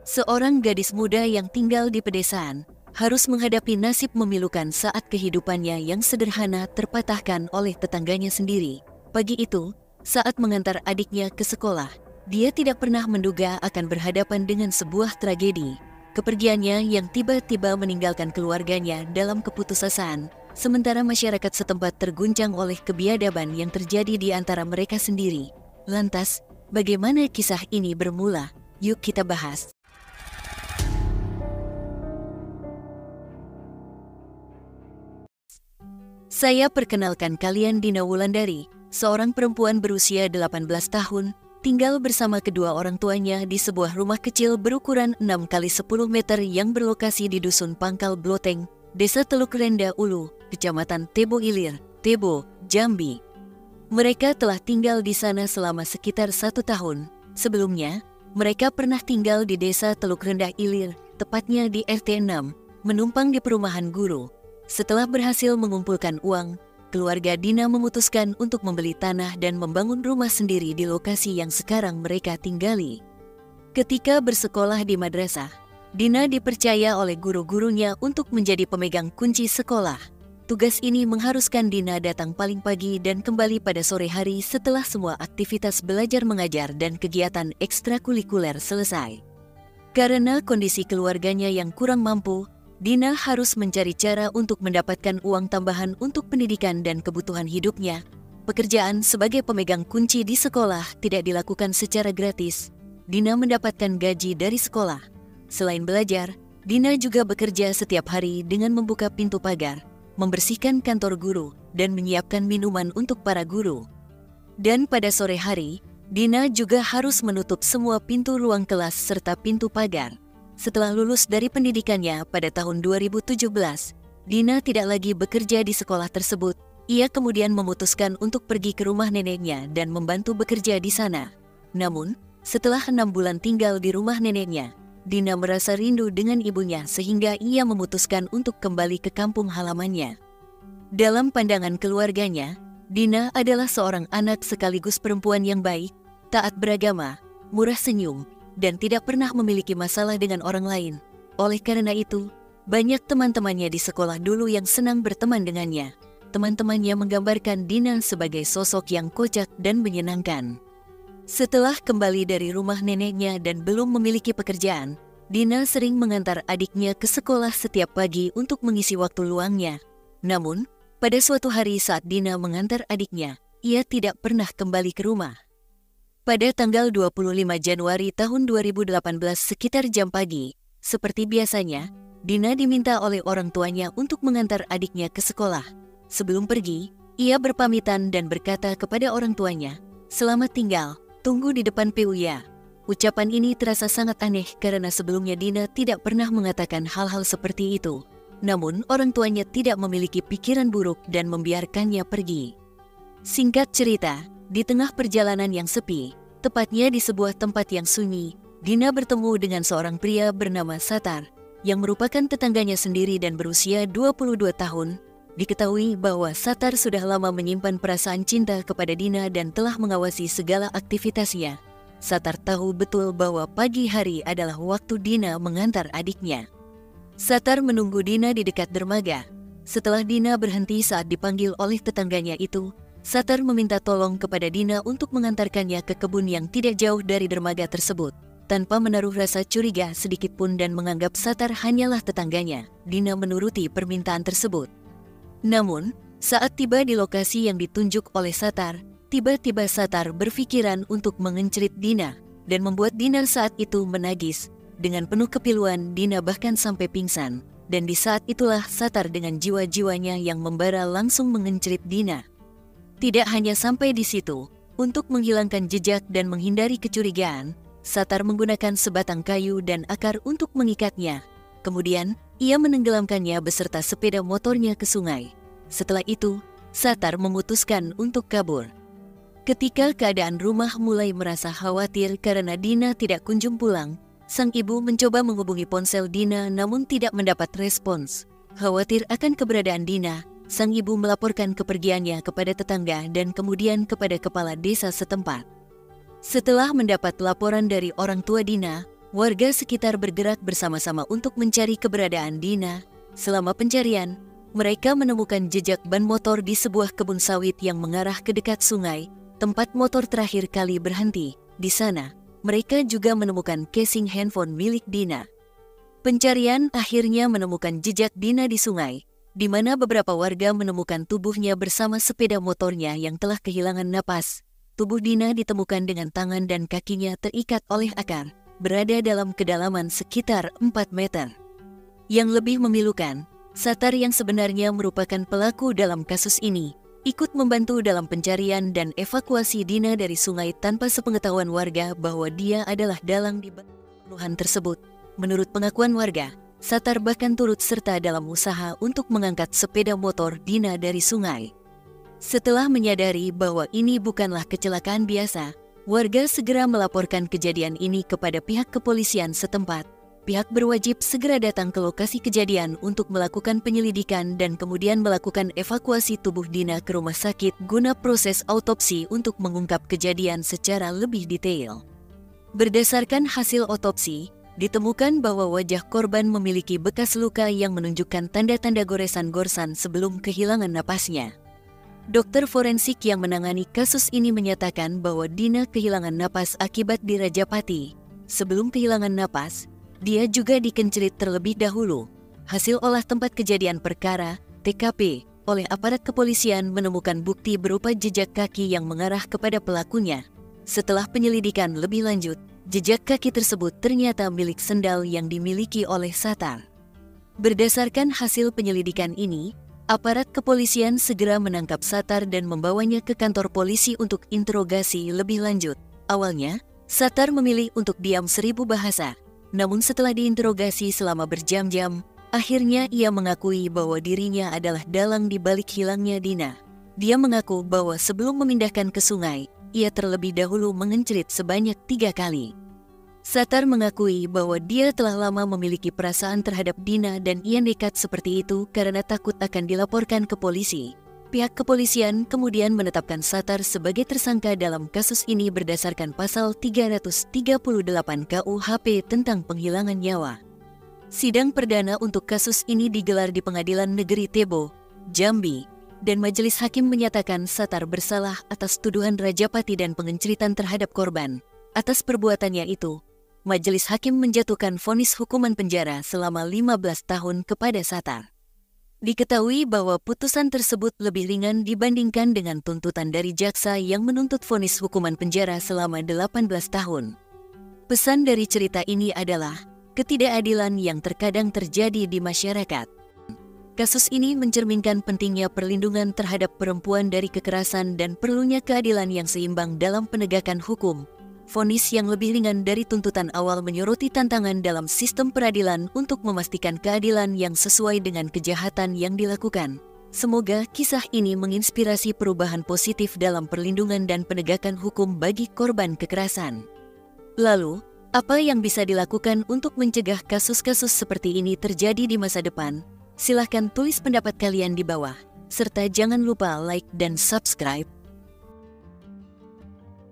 Seorang gadis muda yang tinggal di pedesaan harus menghadapi nasib memilukan saat kehidupannya yang sederhana terpatahkan oleh tetangganya sendiri. Pagi itu, saat mengantar adiknya ke sekolah, dia tidak pernah menduga akan berhadapan dengan sebuah tragedi. Kepergiannya yang tiba-tiba meninggalkan keluarganya dalam keputusasaan, sementara masyarakat setempat terguncang oleh kebiadaban yang terjadi di antara mereka sendiri. Lantas, bagaimana kisah ini bermula? Yuk kita bahas. Saya perkenalkan kalian Dina Wulandari, seorang perempuan berusia 18 tahun, tinggal bersama kedua orang tuanya di sebuah rumah kecil berukuran 6 x 10 meter yang berlokasi di Dusun Pangkal Bloteng, Desa Teluk Renda Ulu, Kecamatan Tebo Ilir, Tebo, Jambi. Mereka telah tinggal di sana selama sekitar 1 tahun. Sebelumnya, mereka pernah tinggal di Desa Teluk Rendah Ilir, tepatnya di RT 6, menumpang di perumahan guru. Setelah berhasil mengumpulkan uang, keluarga Dina memutuskan untuk membeli tanah dan membangun rumah sendiri di lokasi yang sekarang mereka tinggali. Ketika bersekolah di madrasah, Dina dipercaya oleh guru-gurunya untuk menjadi pemegang kunci sekolah. Tugas ini mengharuskan Dina datang paling pagi dan kembali pada sore hari setelah semua aktivitas belajar mengajar dan kegiatan ekstrakurikuler selesai. Karena kondisi keluarganya yang kurang mampu, Dina harus mencari cara untuk mendapatkan uang tambahan untuk pendidikan dan kebutuhan hidupnya. Pekerjaan sebagai pemegang kunci di sekolah tidak dilakukan secara gratis. Dina mendapatkan gaji dari sekolah. Selain belajar, Dina juga bekerja setiap hari dengan membuka pintu pagar, membersihkan kantor guru, dan menyiapkan minuman untuk para guru. Dan pada sore hari, Dina juga harus menutup semua pintu ruang kelas serta pintu pagar. Setelah lulus dari pendidikannya pada tahun 2017, Dina tidak lagi bekerja di sekolah tersebut. Ia kemudian memutuskan untuk pergi ke rumah neneknya dan membantu bekerja di sana. Namun, setelah 6 bulan tinggal di rumah neneknya, Dina merasa rindu dengan ibunya sehingga ia memutuskan untuk kembali ke kampung halamannya. Dalam pandangan keluarganya, Dina adalah seorang anak sekaligus perempuan yang baik, taat beragama, murah senyum, dan tidak pernah memiliki masalah dengan orang lain. Oleh karena itu, banyak teman-temannya di sekolah dulu yang senang berteman dengannya. Teman-temannya menggambarkan Dina sebagai sosok yang kocak dan menyenangkan. Setelah kembali dari rumah neneknya dan belum memiliki pekerjaan, Dina sering mengantar adiknya ke sekolah setiap pagi untuk mengisi waktu luangnya. Namun, pada suatu hari saat Dina mengantar adiknya, ia tidak pernah kembali ke rumah. Pada tanggal 25 Januari tahun 2018 sekitar jam pagi, seperti biasanya, Dina diminta oleh orang tuanya untuk mengantar adiknya ke sekolah. Sebelum pergi, ia berpamitan dan berkata kepada orang tuanya, "Selamat tinggal, tunggu di depan PU ya." Ucapan ini terasa sangat aneh karena sebelumnya Dina tidak pernah mengatakan hal-hal seperti itu. Namun orang tuanya tidak memiliki pikiran buruk dan membiarkannya pergi. Singkat cerita, di tengah perjalanan yang sepi, tepatnya di sebuah tempat yang sunyi, Dina bertemu dengan seorang pria bernama Satar, yang merupakan tetangganya sendiri dan berusia 22 tahun. Diketahui bahwa Satar sudah lama menyimpan perasaan cinta kepada Dina dan telah mengawasi segala aktivitasnya. Satar tahu betul bahwa pagi hari adalah waktu Dina mengantar adiknya. Satar menunggu Dina di dekat dermaga. Setelah Dina berhenti saat dipanggil oleh tetangganya itu, Satar meminta tolong kepada Dina untuk mengantarkannya ke kebun yang tidak jauh dari dermaga tersebut. Tanpa menaruh rasa curiga sedikit pun dan menganggap Satar hanyalah tetangganya, Dina menuruti permintaan tersebut. Namun, saat tiba di lokasi yang ditunjuk oleh Satar, tiba-tiba Satar berpikiran untuk mengencerit Dina dan membuat Dina saat itu menangis. Dengan penuh kepiluan, Dina bahkan sampai pingsan. Dan di saat itulah Satar dengan jiwa-jiwanya yang membara langsung mengencerit Dina. Tidak hanya sampai di situ, untuk menghilangkan jejak dan menghindari kecurigaan, Satar menggunakan sebatang kayu dan akar untuk mengikatnya. Kemudian, ia menenggelamkannya beserta sepeda motornya ke sungai. Setelah itu, Satar memutuskan untuk kabur. Ketika keadaan rumah mulai merasa khawatir karena Dina tidak kunjung pulang, sang ibu mencoba menghubungi ponsel Dina namun tidak mendapat respons. Khawatir akan keberadaan Dina, sang ibu melaporkan kepergiannya kepada tetangga dan kemudian kepada kepala desa setempat. Setelah mendapat laporan dari orang tua Dina, Warga sekitar bergerak bersama-sama untuk mencari keberadaan Dina. Selama pencarian, mereka menemukan jejak ban motor di sebuah kebun sawit yang mengarah ke dekat sungai, tempat motor terakhir kali berhenti. Di sana, mereka juga menemukan casing handphone milik Dina. Pencarian akhirnya menemukan jejak Dina di sungai, di mana beberapa warga menemukan tubuhnya bersama sepeda motornya yang telah kehilangan napas. Tubuh Dina ditemukan dengan tangan dan kakinya terikat oleh akar, berada dalam kedalaman sekitar 4 meter. Yang lebih memilukan, Satar yang sebenarnya merupakan pelaku dalam kasus ini, ikut membantu dalam pencarian dan evakuasi Dina dari sungai tanpa sepengetahuan warga bahwa dia adalah dalang di pembunuhan tersebut. Menurut pengakuan warga, Satar bahkan turut serta dalam usaha untuk mengangkat sepeda motor Dina dari sungai. Setelah menyadari bahwa ini bukanlah kecelakaan biasa, warga segera melaporkan kejadian ini kepada pihak kepolisian setempat. Pihak berwajib segera datang ke lokasi kejadian untuk melakukan penyelidikan dan kemudian melakukan evakuasi tubuh Dina ke rumah sakit guna proses autopsi untuk mengungkap kejadian secara lebih detail. Berdasarkan hasil otopsi, ditemukan bahwa wajah korban memiliki bekas luka yang menunjukkan tanda-tanda goresan-goresan sebelum kehilangan napasnya. Dokter forensik yang menangani kasus ini menyatakan bahwa Dina kehilangan napas akibat dirajapati. Sebelum kehilangan napas, dia juga dikencerit terlebih dahulu. Hasil olah tempat kejadian perkara, TKP, oleh aparat kepolisian menemukan bukti berupa jejak kaki yang mengarah kepada pelakunya. Setelah penyelidikan lebih lanjut, jejak kaki tersebut ternyata milik sendal yang dimiliki oleh Satar. Berdasarkan hasil penyelidikan ini, aparat kepolisian segera menangkap Satar dan membawanya ke kantor polisi untuk interogasi lebih lanjut. Awalnya, Satar memilih untuk diam 1000 bahasa. Namun setelah diinterogasi selama berjam-jam, akhirnya ia mengakui bahwa dirinya adalah dalang di balik hilangnya Dina. Dia mengaku bahwa sebelum memindahkan ke sungai, ia terlebih dahulu mengencerit sebanyak 3 kali. Satar mengakui bahwa dia telah lama memiliki perasaan terhadap Dina dan ia nekat seperti itu karena takut akan dilaporkan ke polisi. Pihak kepolisian kemudian menetapkan Satar sebagai tersangka dalam kasus ini berdasarkan pasal 338 KUHP tentang penghilangan nyawa. Sidang perdana untuk kasus ini digelar di Pengadilan Negeri Tebo, Jambi, dan majelis hakim menyatakan Satar bersalah atas tuduhan rajapati dan pengenceritan terhadap korban. Atas perbuatannya itu, majelis hakim menjatuhkan vonis hukuman penjara selama 15 tahun kepada Satar. Diketahui bahwa putusan tersebut lebih ringan dibandingkan dengan tuntutan dari jaksa yang menuntut vonis hukuman penjara selama 18 tahun. Pesan dari cerita ini adalah ketidakadilan yang terkadang terjadi di masyarakat. Kasus ini mencerminkan pentingnya perlindungan terhadap perempuan dari kekerasan dan perlunya keadilan yang seimbang dalam penegakan hukum. Vonis yang lebih ringan dari tuntutan awal menyoroti tantangan dalam sistem peradilan untuk memastikan keadilan yang sesuai dengan kejahatan yang dilakukan. Semoga kisah ini menginspirasi perubahan positif dalam perlindungan dan penegakan hukum bagi korban kekerasan. Lalu, apa yang bisa dilakukan untuk mencegah kasus-kasus seperti ini terjadi di masa depan? Silahkan tulis pendapat kalian di bawah, serta jangan lupa like dan subscribe